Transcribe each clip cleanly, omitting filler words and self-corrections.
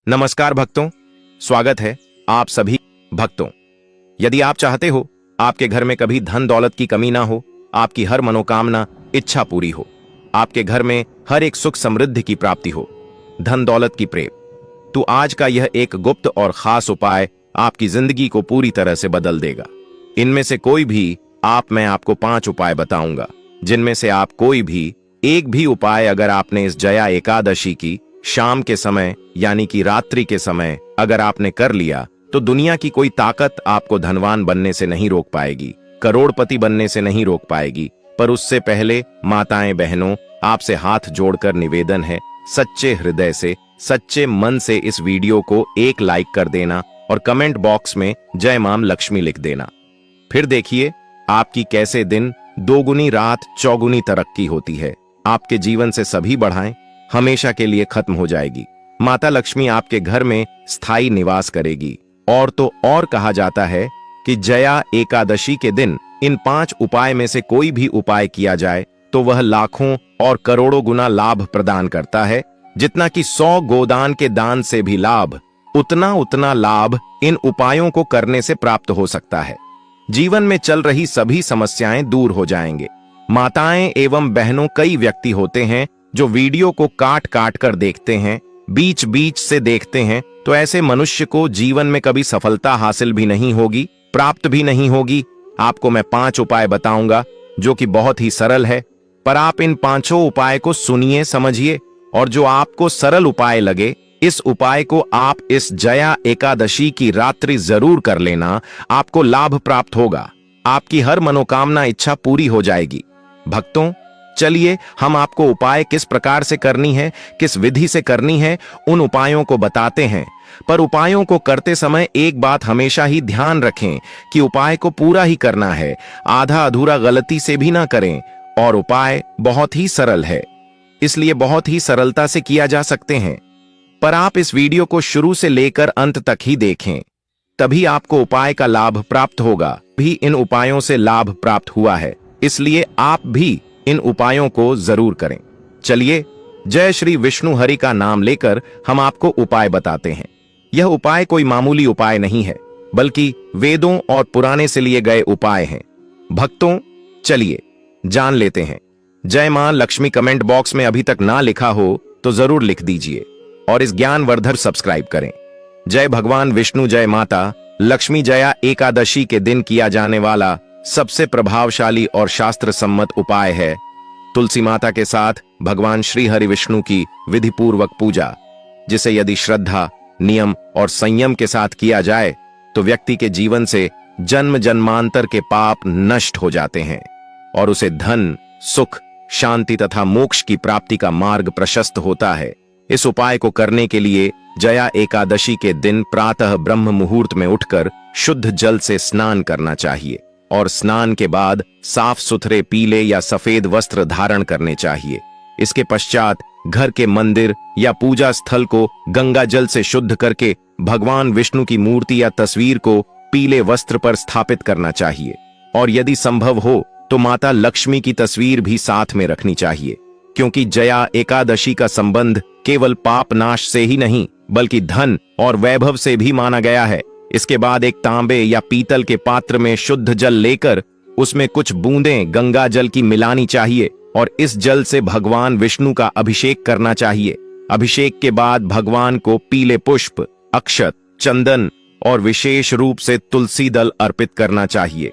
नमस्कार भक्तों, स्वागत है आप सभी भक्तों। यदि आप चाहते हो आपके घर में कभी धन दौलत की कमी ना हो, आपकी हर मनोकामना इच्छा पूरी हो, आपके घर में हर एक सुख समृद्धि की प्राप्ति हो, धन दौलत की प्रेम, तो आज का यह एक गुप्त और खास उपाय आपकी जिंदगी को पूरी तरह से बदल देगा। इनमें से कोई भी मैं आपको 5 उपाय बताऊंगा, जिनमें से आप कोई भी एक भी उपाय अगर आपने इस जया एकादशी की शाम के समय यानी कि रात्रि के समय अगर आपने कर लिया तो दुनिया की कोई ताकत आपको धनवान बनने से नहीं रोक पाएगी, करोड़पति बनने से नहीं रोक पाएगी। पर उससे पहले माताएं बहनों, आपसे हाथ जोड़कर निवेदन है, सच्चे हृदय से सच्चे मन से इस वीडियो को एक लाइक कर देना और कमेंट बॉक्स में जय मां लक्ष्मी लिख देना। फिर देखिए आपकी कैसे दिन दोगुनी रात चौगुनी तरक्की होती है। आपके जीवन से सभी बढ़ाएं हमेशा के लिए खत्म हो जाएगी। माता लक्ष्मी आपके घर में स्थायी निवास करेगी। और तो और कहा जाता है कि जया एकादशी के दिन इन 5 उपाय में से कोई भी उपाय किया जाए तो वह लाखों और करोड़ों गुना लाभ प्रदान करता है। जितना कि 100 गोदान के दान से भी लाभ, उतना लाभ इन उपायों को करने से प्राप्त हो सकता है। जीवन में चल रही सभी समस्याएं दूर हो जाएंगे। माताएं एवं बहनों, कई व्यक्ति होते हैं जो वीडियो को काट काट कर देखते हैं, बीच बीच से देखते हैं, तो ऐसे मनुष्य को जीवन में कभी सफलता हासिल भी नहीं होगी, प्राप्त भी नहीं होगी। आपको मैं 5 उपाय बताऊंगा जो कि बहुत ही सरल है, पर आप इन 5 उपाय को सुनिए, समझिए, और जो आपको सरल उपाय लगे इस उपाय को आप इस जया एकादशी की रात्रि जरूर कर लेना। आपको लाभ प्राप्त होगा, आपकी हर मनोकामना इच्छा पूरी हो जाएगी। भक्तों, चलिए हम आपको उपाय किस प्रकार से करनी है, किस विधि से करनी है, उन उपायों को बताते हैं। पर उपायों को करते समय एक बात हमेशा ही ध्यान रखें कि उपाय को पूरा ही करना है, आधा अधूरा गलती से भी ना करें। और उपाय बहुत ही सरल है, इसलिए बहुत ही सरलता से किया जा सकते हैं। पर आप इस वीडियो को शुरू से लेकर अंत तक ही देखें, तभी आपको उपाय का लाभ प्राप्त होगा। भी इन उपायों से लाभ प्राप्त हुआ है, इसलिए आप भी इन उपायों को जरूर करें। चलिए, जय श्री विष्णु हरि का नाम लेकर हम आपको उपाय बताते हैं। यह उपाय कोई मामूली उपाय नहीं है, बल्कि वेदों और पुराने से लिए गए उपाय हैं। भक्तों, चलिए जान लेते हैं। जय मां लक्ष्मी कमेंट बॉक्स में अभी तक ना लिखा हो तो जरूर लिख दीजिए और इस ज्ञानवर्धक सब्सक्राइब करें। जय भगवान विष्णु, जय माता लक्ष्मी। जया एकादशी के दिन किया जाने वाला सबसे प्रभावशाली और शास्त्र सम्मत उपाय है तुलसी माता के साथ भगवान श्री हरि विष्णु की विधि पूर्वक पूजा, जिसे यदि श्रद्धा, नियम और संयम के साथ किया जाए तो व्यक्ति के जीवन से जन्म जन्मांतर के पाप नष्ट हो जाते हैं और उसे धन, सुख, शांति तथा मोक्ष की प्राप्ति का मार्ग प्रशस्त होता है। इस उपाय को करने के लिए जया एकादशी के दिन प्रातः ब्रह्म मुहूर्त में उठकर शुद्ध जल से स्नान करना चाहिए और स्नान के बाद साफ सुथरे पीले या सफेद वस्त्र धारण करने चाहिए। इसके पश्चात घर के मंदिर या पूजा स्थल को गंगा जल से शुद्ध करके भगवान विष्णु की मूर्ति या तस्वीर को पीले वस्त्र पर स्थापित करना चाहिए और यदि संभव हो तो माता लक्ष्मी की तस्वीर भी साथ में रखनी चाहिए, क्योंकि जया एकादशी का संबंध केवल पाप नाश से ही नहीं बल्कि धन और वैभव से भी माना गया है। इसके बाद एक तांबे या पीतल के पात्र में शुद्ध जल लेकर उसमें कुछ बूंदें गंगा जल की मिलानी चाहिए और इस जल से भगवान विष्णु का अभिषेक करना चाहिए। अभिषेक के बाद भगवान को पीले पुष्प, अक्षत, चंदन और विशेष रूप से तुलसी दल अर्पित करना चाहिए।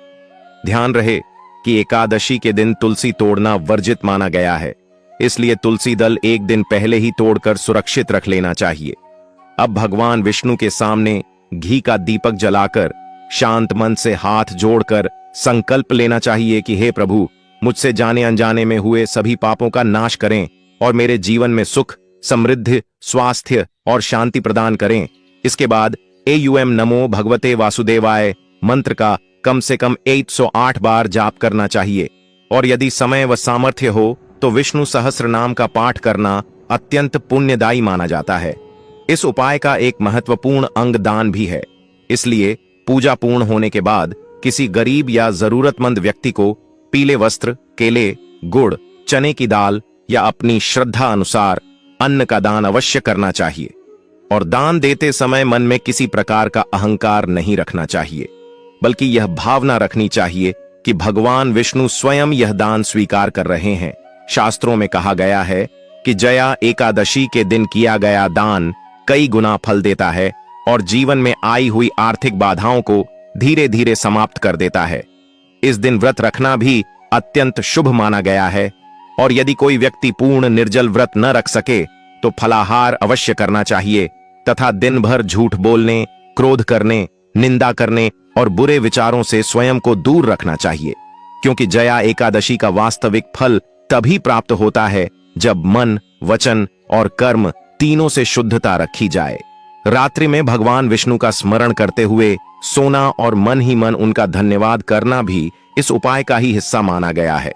ध्यान रहे कि एकादशी के दिन तुलसी तोड़ना वर्जित माना गया है, इसलिए तुलसी दल एक दिन पहले ही तोड़कर सुरक्षित रख लेना चाहिए। अब भगवान विष्णु के सामने घी का दीपक जलाकर शांत मन से हाथ जोड़कर संकल्प लेना चाहिए कि हे प्रभु, मुझसे जाने अनजाने में हुए सभी पापों का नाश करें और मेरे जीवन में सुख, समृद्धि, स्वास्थ्य और शांति प्रदान करें। इसके बाद एयूएम नमो भगवते वासुदेवाय मंत्र का कम से कम 108 बार जाप करना चाहिए और यदि समय व सामर्थ्य हो तो विष्णु सहस्त्र नाम का पाठ करना अत्यंत पुण्यदायी माना जाता है। इस उपाय का एक महत्वपूर्ण अंग दान भी है, इसलिए पूजा पूर्ण होने के बाद किसी गरीब या जरूरतमंद व्यक्ति को पीले वस्त्र, केले, गुड़, चने की दाल या अपनी श्रद्धा अनुसार अन्न का दान अवश्य करना चाहिए। और दान देते समय मन में किसी प्रकार का अहंकार नहीं रखना चाहिए, बल्कि यह भावना रखनी चाहिए कि भगवान विष्णु स्वयं यह दान स्वीकार कर रहे हैं। शास्त्रों में कहा गया है कि जया एकादशी के दिन किया गया दान कई गुना फल देता है और जीवन में आई हुई आर्थिक बाधाओं को धीरे धीरे समाप्त कर देता है। इस दिन व्रत रखना भी अत्यंत शुभ माना गया है और यदि कोई व्यक्ति पूर्ण निर्जल व्रत न रख सके तो फलाहार अवश्य करना चाहिए तथा दिन भर झूठ बोलने, क्रोध करने, निंदा करने और बुरे विचारों से स्वयं को दूर रखना चाहिए, क्योंकि जया एकादशी का वास्तविक फल तभी प्राप्त होता है जब मन, वचन और कर्म तीनों से शुद्धता रखी जाए। रात्रि में भगवान विष्णु का स्मरण करते हुए सोना और मन ही मन उनका धन्यवाद करना भी इस उपाय का ही हिस्सा माना गया है।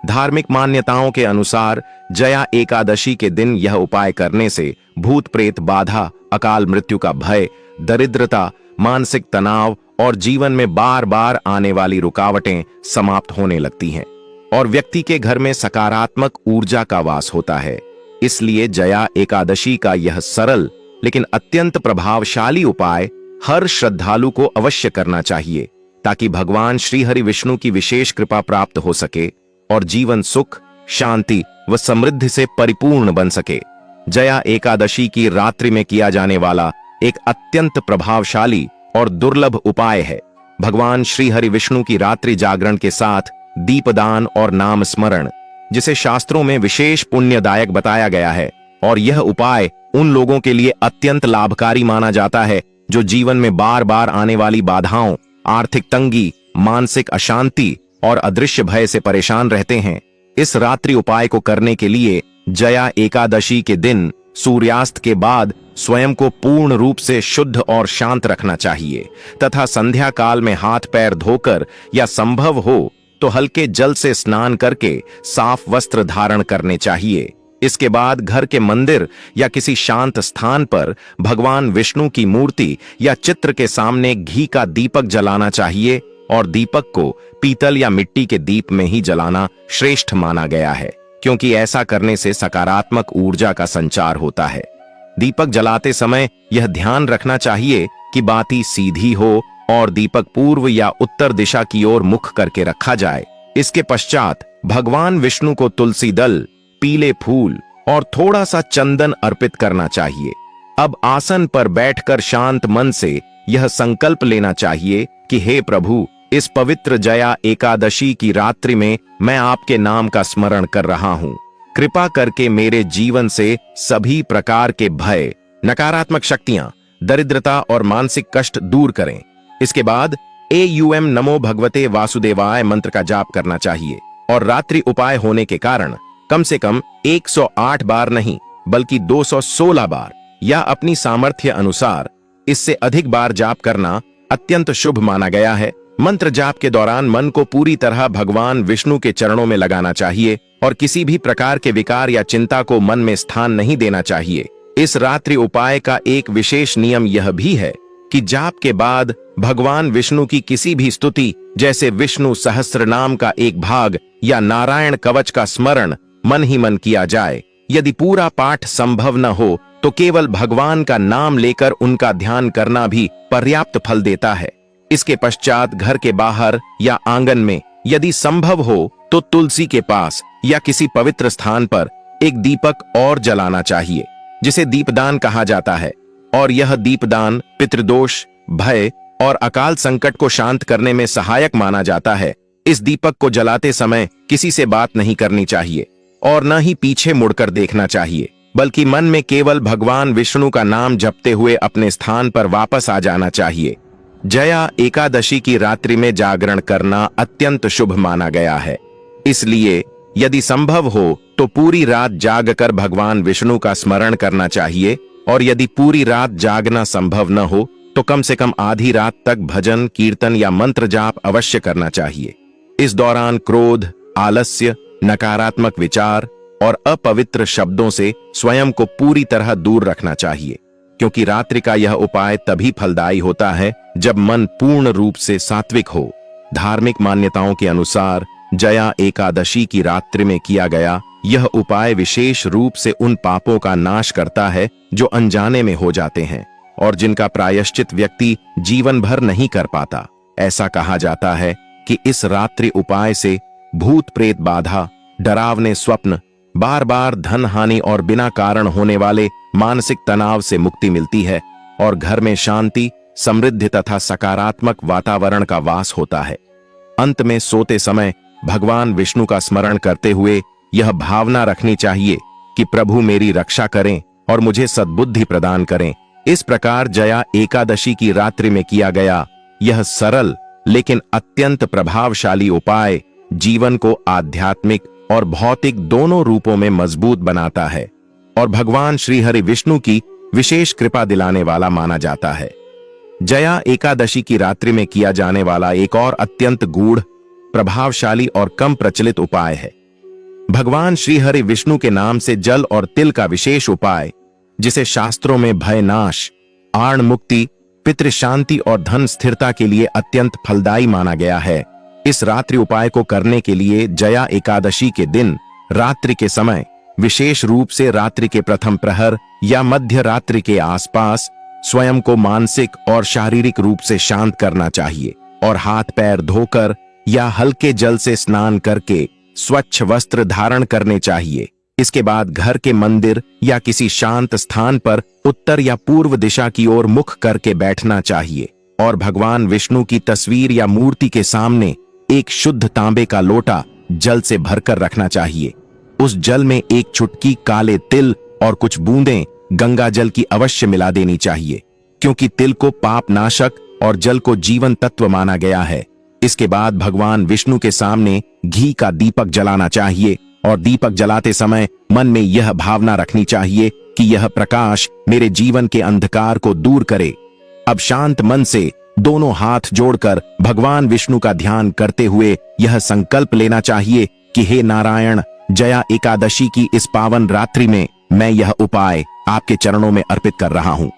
धार्मिक मान्यताओं के अनुसार जया एकादशी के दिन यह उपाय करने से भूत प्रेत बाधा, अकाल मृत्यु का भय, दरिद्रता, मानसिक तनाव और जीवन में बार बार आने वाली रुकावटें समाप्त होने लगती हैं और व्यक्ति के घर में सकारात्मक ऊर्जा का वास होता है। इसलिए जया एकादशी का यह सरल लेकिन अत्यंत प्रभावशाली उपाय हर श्रद्धालु को अवश्य करना चाहिए, ताकि भगवान श्री हरि विष्णु की विशेष कृपा प्राप्त हो सके और जीवन सुख, शांति व समृद्धि से परिपूर्ण बन सके। जया एकादशी की रात्रि में किया जाने वाला एक अत्यंत प्रभावशाली और दुर्लभ उपाय है भगवान श्री हरि विष्णु की रात्रि जागरण के साथ दीपदान और नाम स्मरण, जिसे शास्त्रों में विशेष पुण्यदायक बताया गया है। और यह उपाय उन लोगों के लिए अत्यंत लाभकारी माना जाता है जो जीवन में बार बार आने वाली बाधाओं, आर्थिक तंगी, मानसिक अशांति और अदृश्य भय से परेशान रहते हैं। इस रात्रि उपाय को करने के लिए जया एकादशी के दिन सूर्यास्त के बाद स्वयं को पूर्ण रूप से शुद्ध और शांत रखना चाहिए तथा संध्या काल में हाथ पैर धोकर या संभव हो तो हल्के जल से स्नान करके साफ वस्त्र धारण करने चाहिए। इसके बाद घर के मंदिर या किसी शांत स्थान पर भगवान विष्णु की मूर्ति या चित्र के सामने घी का दीपक जलाना चाहिए और दीपक को पीतल या मिट्टी के दीप में ही जलाना श्रेष्ठ माना गया है, क्योंकि ऐसा करने से सकारात्मक ऊर्जा का संचार होता है। दीपक जलाते समय यह ध्यान रखना चाहिए कि बाती सीधी हो और दीपक पूर्व या उत्तर दिशा की ओर मुख करके रखा जाए। इसके पश्चात भगवान विष्णु को तुलसी दल, पीले फूल और थोड़ा सा चंदन अर्पित करना चाहिए। अब आसन पर बैठकर शांत मन से यह संकल्प लेना चाहिए कि हे प्रभु, इस पवित्र जया एकादशी की रात्रि में मैं आपके नाम का स्मरण कर रहा हूँ। कृपा करके मेरे जीवन से सभी प्रकार के भय, नकारात्मक शक्तियां, दरिद्रता और मानसिक कष्ट दूर करें। इसके बाद AUM नमो भगवते वासुदेवाय मंत्र का जाप करना चाहिए और रात्रि उपाय होने के कारण कम से कम 108 बार नहीं बल्कि 216 बार या अपनी सामर्थ्य अनुसार इससे अधिक बार जाप करना अत्यंत शुभ माना गया है। मंत्र जाप के दौरान मन को पूरी तरह भगवान विष्णु के चरणों में लगाना चाहिए और किसी भी प्रकार के विकार या चिंता को मन में स्थान नहीं देना चाहिए। इस रात्रि उपाय का एक विशेष नियम यह भी है कि जाप के बाद भगवान विष्णु की किसी भी स्तुति जैसे विष्णु सहस्त्र नाम का एक भाग या नारायण कवच का स्मरण मन ही मन किया जाए। यदि पूरा पाठ संभव न हो तो केवल भगवान का नाम लेकर उनका ध्यान करना भी पर्याप्त फल देता है। इसके पश्चात घर के बाहर या आंगन में यदि संभव हो तो तुलसी के पास या किसी पवित्र स्थान पर एक दीपक और जलाना चाहिए, जिसे दीपदान कहा जाता है। और यह दीपदान पितृदोष, भय और अकाल संकट को शांत करने में सहायक माना जाता है। इस दीपक को जलाते समय किसी से बात नहीं करनी चाहिए और न ही पीछे मुड़कर देखना चाहिए, बल्कि मन में केवल भगवान विष्णु का नाम जपते हुए अपने स्थान पर वापस आ जाना चाहिए। जया एकादशी की रात्रि में जागरण करना अत्यंत शुभ माना गया है, इसलिए यदि संभव हो तो पूरी रात जागकर भगवान विष्णु का स्मरण करना चाहिए और यदि पूरी रात जागना संभव न हो तो कम से कम आधी रात तक भजन, कीर्तन या मंत्र जाप अवश्य करना चाहिए। इस दौरान क्रोध, आलस्य, नकारात्मक विचार और अपवित्र शब्दों से स्वयं को पूरी तरह दूर रखना चाहिए, क्योंकि रात्रि का यह उपाय तभी फलदायी होता है जब मन पूर्ण रूप से सात्विक हो। धार्मिक मान्यताओं के अनुसार जया एकादशी की रात्रि में किया गया यह उपाय विशेष रूप से उन पापों का नाश करता है जो अनजाने में हो जाते हैं और जिनका प्रायश्चित व्यक्ति जीवन भर नहीं कर पाता। ऐसा कहा जाता है कि इस रात्रि उपाय से भूत प्रेत बाधा, डरावने स्वप्न, बार बार धन हानि और बिना कारण होने वाले मानसिक तनाव से मुक्ति मिलती है और घर में शांति, समृद्धि तथा सकारात्मक वातावरण का वास होता है। अंत में सोते समय भगवान विष्णु का स्मरण करते हुए यह भावना रखनी चाहिए कि प्रभु मेरी रक्षा करें और मुझे सद्बुद्धि प्रदान करें। इस प्रकार जया एकादशी की रात्रि में किया गया यह सरल लेकिन अत्यंत प्रभावशाली उपाय जीवन को आध्यात्मिक और भौतिक दोनों रूपों में मजबूत बनाता है और भगवान श्री हरि विष्णु की विशेष कृपा दिलाने वाला माना जाता है। जया एकादशी की रात्रि में किया जाने वाला एक और अत्यंत गूढ़, प्रभावशाली और कम प्रचलित उपाय है भगवान श्री हरि विष्णु के नाम से जल और तिल का विशेष उपाय, जिसे शास्त्रों में भय नाश, आर्ण मुक्ति, पितृ शांति और धन स्थिरता के लिए अत्यंत फलदायी माना गया है। इस रात्रि उपाय को करने के लिए जया एकादशी के दिन रात्रि के समय, विशेष रूप से रात्रि के प्रथम प्रहर या मध्य रात्रि के आसपास स्वयं को मानसिक और शारीरिक रूप से शांत करना चाहिए और हाथ पैर धोकर या हल्के जल से स्नान करके स्वच्छ वस्त्र धारण करने चाहिए। इसके बाद घर के मंदिर या किसी शांत स्थान पर उत्तर या पूर्व दिशा की ओर मुख करके बैठना चाहिए और भगवान विष्णु की तस्वीर या मूर्ति के सामने एक शुद्ध तांबे का लोटा जल से भरकर रखना चाहिए। उस जल में एक चुटकी काले तिल और कुछ बूंदें गंगा जल की अवश्य मिला देनी चाहिए, क्योंकि तिल को पाप नाशक और जल को जीवन तत्व माना गया है। इसके बाद भगवान विष्णु के सामने घी का दीपक जलाना चाहिए और दीपक जलाते समय मन में यह भावना रखनी चाहिए कि यह प्रकाश मेरे जीवन के अंधकार को दूर करे। अब शांत मन से दोनों हाथ जोड़कर भगवान विष्णु का ध्यान करते हुए यह संकल्प लेना चाहिए कि हे नारायण, जया एकादशी की इस पावन रात्रि में मैं यह उपाय आपके चरणों में अर्पित कर रहा हूं।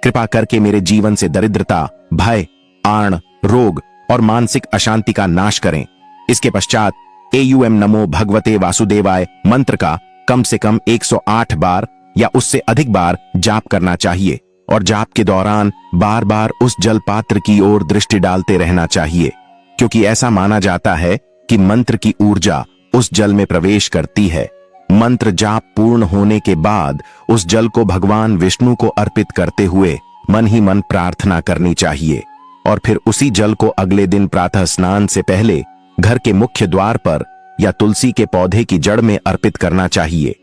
कृपा करके मेरे जीवन से दरिद्रता, भय, आर्ण, रोग और मानसिक अशांति का नाश करें। इसके पश्चात एयूएम नमो भगवते वासुदेवाय मंत्र का कम से कम 108 बार या उससे अधिक बार जाप करना चाहिए और जाप के दौरान बार बार उस जल पात्र की ओर दृष्टि डालते रहना चाहिए, क्योंकि ऐसा माना जाता है कि मंत्र की ऊर्जा उस जल में प्रवेश करती है। मंत्र जाप पूर्ण होने के बाद उस जल को भगवान विष्णु को अर्पित करते हुए मन ही मन प्रार्थना करनी चाहिए और फिर उसी जल को अगले दिन प्रातः स्नान से पहले घर के मुख्य द्वार पर या तुलसी के पौधे की जड़ में अर्पित करना चाहिए।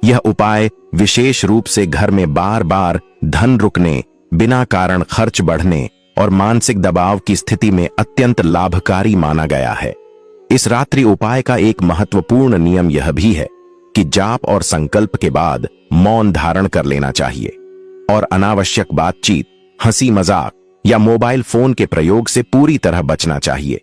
यह उपाय विशेष रूप से घर में बार बार धन रुकने, बिना कारण खर्च बढ़ने और मानसिक दबाव की स्थिति में अत्यंत लाभकारी माना गया है। इस रात्रि उपाय का एक महत्वपूर्ण नियम यह भी है कि जाप और संकल्प के बाद मौन धारण कर लेना चाहिए और अनावश्यक बातचीत, हंसी मजाक या मोबाइल फोन के प्रयोग से पूरी तरह बचना चाहिए,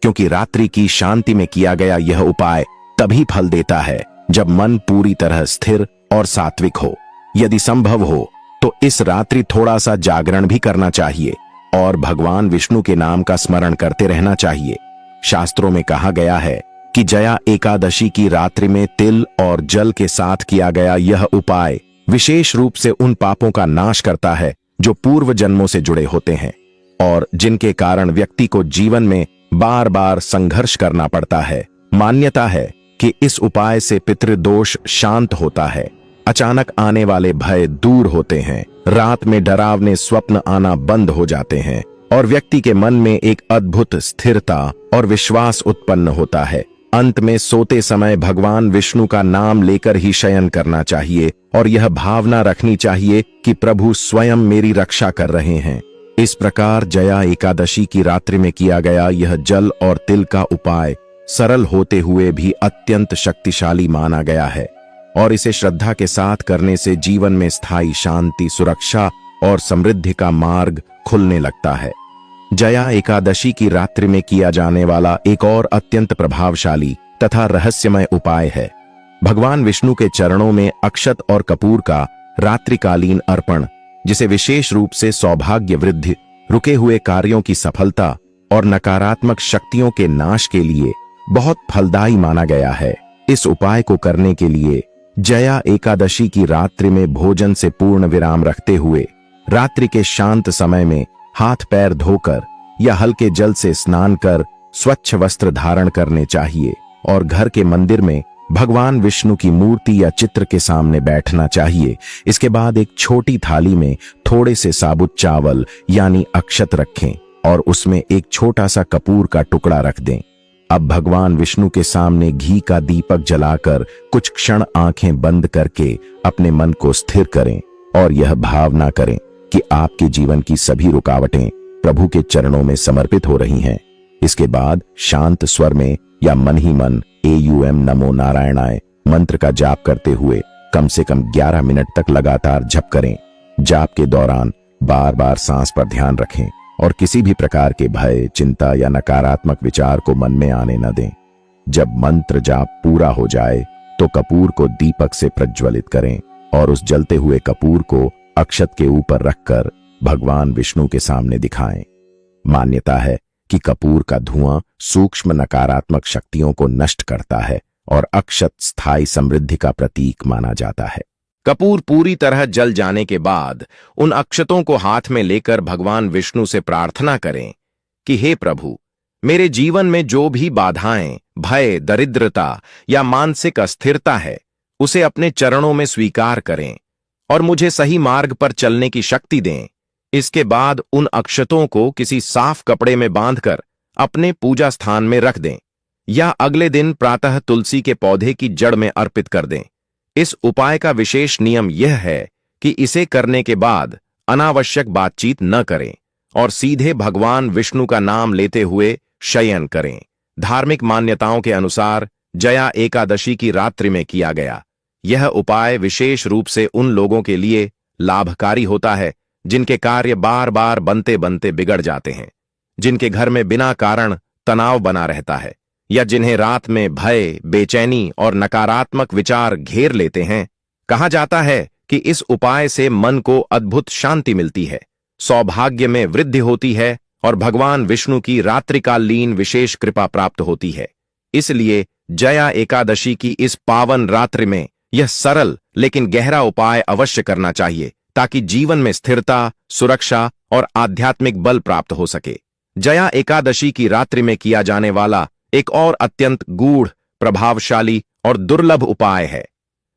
क्योंकि रात्रि की शांति में किया गया यह उपाय तभी फल देता है जब मन पूरी तरह स्थिर और सात्विक हो। यदि संभव हो तो इस रात्रि थोड़ा सा जागरण भी करना चाहिए और भगवान विष्णु के नाम का स्मरण करते रहना चाहिए। शास्त्रों में कहा गया है कि जया एकादशी की रात्रि में तिल और जल के साथ किया गया यह उपाय विशेष रूप से उन पापों का नाश करता है जो पूर्व जन्मों से जुड़े होते हैं और जिनके कारण व्यक्ति को जीवन में बार बार संघर्ष करना पड़ता है। मान्यता है कि इस उपाय से पितृदोष शांत होता है, अचानक आने वाले भय दूर होते हैं, रात में डरावने स्वप्न आना बंद हो जाते हैं और व्यक्ति के मन में एक अद्भुत स्थिरता और विश्वास उत्पन्न होता है। अंत में सोते समय भगवान विष्णु का नाम लेकर ही शयन करना चाहिए और यह भावना रखनी चाहिए कि प्रभु स्वयं मेरी रक्षा कर रहे हैं। इस प्रकार जया एकादशी की रात्रि में किया गया यह जल और तिल का उपाय सरल होते हुए भी अत्यंत शक्तिशाली माना गया है और इसे श्रद्धा के साथ करने से जीवन में स्थायी शांति, सुरक्षा और समृद्धि का मार्ग खुलने लगता है। जया एकादशी की रात्रि में किया जाने वाला एक और अत्यंत प्रभावशाली तथा रहस्यमय उपाय है भगवान विष्णु के चरणों में अक्षत और कपूर का रात्रिकालीन अर्पण, जिसे विशेष रूप से सौभाग्य वृद्धि, रुके हुए कार्यों की सफलता और नकारात्मक शक्तियों के नाश के लिए बहुत फलदायी माना गया है। इस उपाय को करने के लिए जया एकादशी की रात्रि में भोजन से पूर्ण विराम रखते हुए रात्रि के शांत समय में हाथ पैर धोकर या हल्के जल से स्नान कर स्वच्छ वस्त्र धारण करने चाहिए और घर के मंदिर में भगवान विष्णु की मूर्ति या चित्र के सामने बैठना चाहिए। इसके बाद एक छोटी थाली में थोड़े से साबुत चावल यानी अक्षत रखें और उसमें एक छोटा सा कपूर का टुकड़ा रख दें। अब भगवान विष्णु के सामने घी का दीपक जलाकर कुछ क्षण आंखें बंद करके अपने मन को स्थिर करें और यह भावना करें कि आपके जीवन की सभी रुकावटें प्रभु के चरणों में समर्पित हो रही हैं। इसके बाद शांत स्वर में या मन ही मन AUM नमो नारायणाय मंत्र का जाप करते हुए कम से कम 11 मिनट तक लगातार जप करें। जाप के दौरान बार बार सांस पर ध्यान रखें और किसी भी प्रकार के भय, चिंता या नकारात्मक विचार को मन में आने न दें। जब मंत्र जाप पूरा हो जाए तो कपूर को दीपक से प्रज्वलित करें और उस जलते हुए कपूर को अक्षत के ऊपर रखकर भगवान विष्णु के सामने दिखाएं। मान्यता है कि कपूर का धुआं सूक्ष्म नकारात्मक शक्तियों को नष्ट करता है और अक्षत स्थायी समृद्धि का प्रतीक माना जाता है। कपूर पूरी तरह जल जाने के बाद उन अक्षतों को हाथ में लेकर भगवान विष्णु से प्रार्थना करें कि हे प्रभु, मेरे जीवन में जो भी बाधाएं, भय, दरिद्रता या मानसिक अस्थिरता है उसे अपने चरणों में स्वीकार करें और मुझे सही मार्ग पर चलने की शक्ति दें। इसके बाद उन अक्षतों को किसी साफ कपड़े में बांधकर अपने पूजा स्थान में रख दें या अगले दिन प्रातः तुलसी के पौधे की जड़ में अर्पित कर दें। इस उपाय का विशेष नियम यह है कि इसे करने के बाद अनावश्यक बातचीत न करें और सीधे भगवान विष्णु का नाम लेते हुए शयन करें। धार्मिक मान्यताओं के अनुसार जया एकादशी की रात्रि में किया गया यह उपाय विशेष रूप से उन लोगों के लिए लाभकारी होता है जिनके कार्य बार बार बनते बनते बिगड़ जाते हैं, जिनके घर में बिना कारण तनाव बना रहता है या जिन्हें रात में भय, बेचैनी और नकारात्मक विचार घेर लेते हैं। कहा जाता है कि इस उपाय से मन को अद्भुत शांति मिलती है, सौभाग्य में वृद्धि होती है और भगवान विष्णु की रात्रिकालीन विशेष कृपा प्राप्त होती है। इसलिए जया एकादशी की इस पावन रात्रि में यह सरल लेकिन गहरा उपाय अवश्य करना चाहिए ताकि जीवन में स्थिरता, सुरक्षा और आध्यात्मिक बल प्राप्त हो सके। जया एकादशी की रात्रि में किया जाने वाला एक और अत्यंत गूढ़, प्रभावशाली और दुर्लभ उपाय है।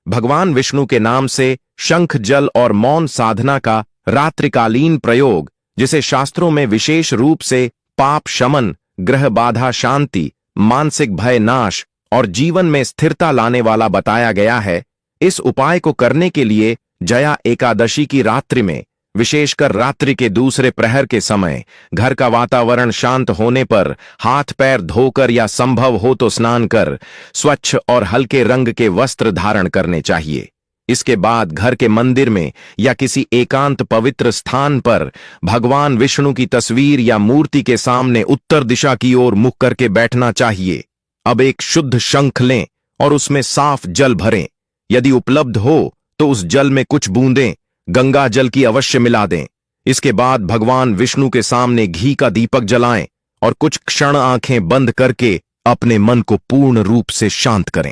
भगवान विष्णु के नाम से शंख जल और मौन साधना का रात्रिकालीन प्रयोग, जिसे शास्त्रों में विशेष रूप से पाप शमन, ग्रह बाधा शांति, मानसिक भय नाश और जीवन में स्थिरता लाने वाला बताया गया है। इस उपाय को करने के लिए जया एकादशी की रात्रि में, विशेषकर रात्रि के दूसरे प्रहर के समय, घर का वातावरण शांत होने पर हाथ पैर धोकर या संभव हो तो स्नान कर स्वच्छ और हल्के रंग के वस्त्र धारण करने चाहिए। इसके बाद घर के मंदिर में या किसी एकांत पवित्र स्थान पर भगवान विष्णु की तस्वीर या मूर्ति के सामने उत्तर दिशा की ओर मुख करके बैठना चाहिए। अब एक शुद्ध शंख लें और उसमें साफ जल भरें। यदि उपलब्ध हो तो उस जल में कुछ बूंदें गंगा जल की अवश्य मिला दें। इसके बाद भगवान विष्णु के सामने घी का दीपक जलाएं और कुछ क्षण आंखें बंद करके अपने मन को पूर्ण रूप से शांत करें।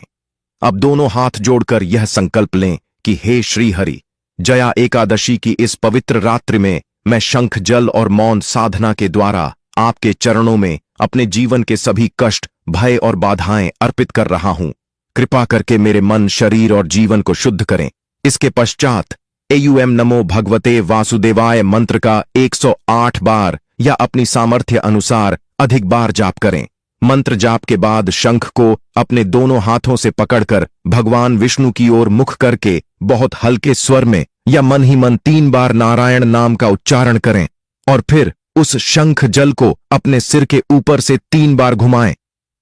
अब दोनों हाथ जोड़कर यह संकल्प लें कि हे श्री हरि, जया एकादशी की इस पवित्र रात्रि में मैं शंख जल और मौन साधना के द्वारा आपके चरणों में अपने जीवन के सभी कष्ट, भय और बाधाएं अर्पित कर रहा हूं। कृपा करके मेरे मन, शरीर और जीवन को शुद्ध करें। इसके पश्चात AUM नमो भगवते वासुदेवाय मंत्र का 108 बार या अपनी सामर्थ्य अनुसार अधिक बार जाप करें। मंत्र जाप के बाद शंख को अपने दोनों हाथों से पकड़कर भगवान विष्णु की ओर मुख करके बहुत हल्के स्वर में या मन ही मन 3 बार नारायण नाम का उच्चारण करें और फिर उस शंख जल को अपने सिर के ऊपर से 3 बार घुमाएं।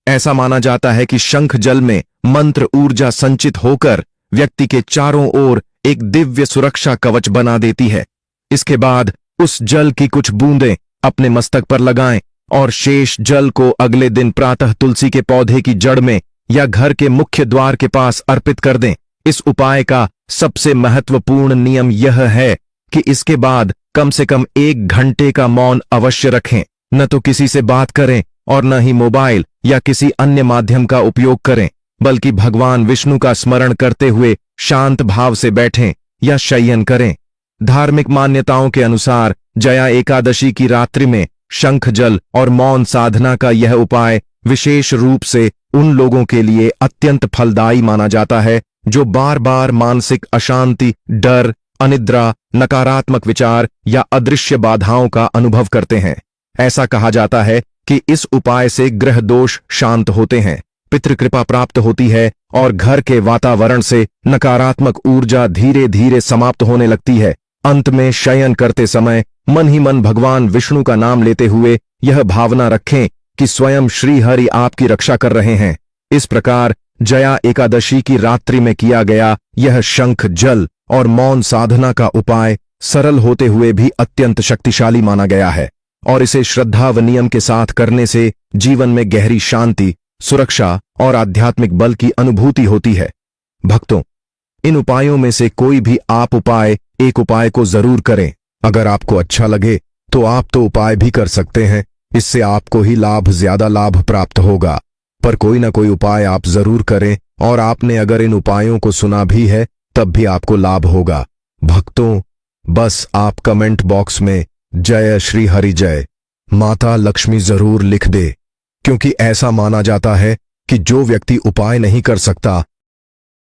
ऐसा माना जाता है कि शंख जल में मंत्र ऊर्जा संचित होकर व्यक्ति के चारों ओर एक दिव्य सुरक्षा कवच बना देती है। इसके बाद उस जल की कुछ बूंदें अपने मस्तक पर लगाएं और शेष जल को अगले दिन प्रातः तुलसी के पौधे की जड़ में या घर के मुख्य द्वार के पास अर्पित कर दें। इस उपाय का सबसे महत्वपूर्ण नियम यह है कि इसके बाद कम से कम 1 घंटे का मौन अवश्य रखें। न तो किसी से बात करें और न ही मोबाइल या किसी अन्य माध्यम का उपयोग करें। बल्कि भगवान विष्णु का स्मरण करते हुए शांत भाव से बैठें या शयन करें। धार्मिक मान्यताओं के अनुसार जया एकादशी की रात्रि में शंख जल और मौन साधना का यह उपाय विशेष रूप से उन लोगों के लिए अत्यंत फलदायी माना जाता है जो बार बार मानसिक अशांति, डर, अनिद्रा, नकारात्मक विचार या अदृश्य बाधाओं का अनुभव करते हैं। ऐसा कहा जाता है कि इस उपाय से ग्रह दोष शांत होते हैं, पितृकृपा प्राप्त होती है और घर के वातावरण से नकारात्मक ऊर्जा धीरे धीरे समाप्त होने लगती है। अंत में शयन करते समय मन ही मन भगवान विष्णु का नाम लेते हुए यह भावना रखें कि स्वयं श्री हरि आपकी रक्षा कर रहे हैं। इस प्रकार जया एकादशी की रात्रि में किया गया यह शंख जल और मौन साधना का उपाय सरल होते हुए भी अत्यंत शक्तिशाली माना गया है और इसे श्रद्धा व नियम के साथ करने से जीवन में गहरी शांति, सुरक्षा और आध्यात्मिक बल की अनुभूति होती है। भक्तों, इन उपायों में से कोई भी एक उपाय को जरूर करें। अगर आपको अच्छा लगे तो आप तो उपाय भी कर सकते हैं, इससे आपको ही ज्यादा लाभ प्राप्त होगा। पर कोई ना कोई उपाय आप जरूर करें और आपने अगर इन उपायों को सुना भी है तब भी आपको लाभ होगा। भक्तों, बस आप कमेंट बॉक्स में जय श्री हरि जय माता लक्ष्मी जरूर लिख दे, क्योंकि ऐसा माना जाता है कि जो व्यक्ति उपाय नहीं कर सकता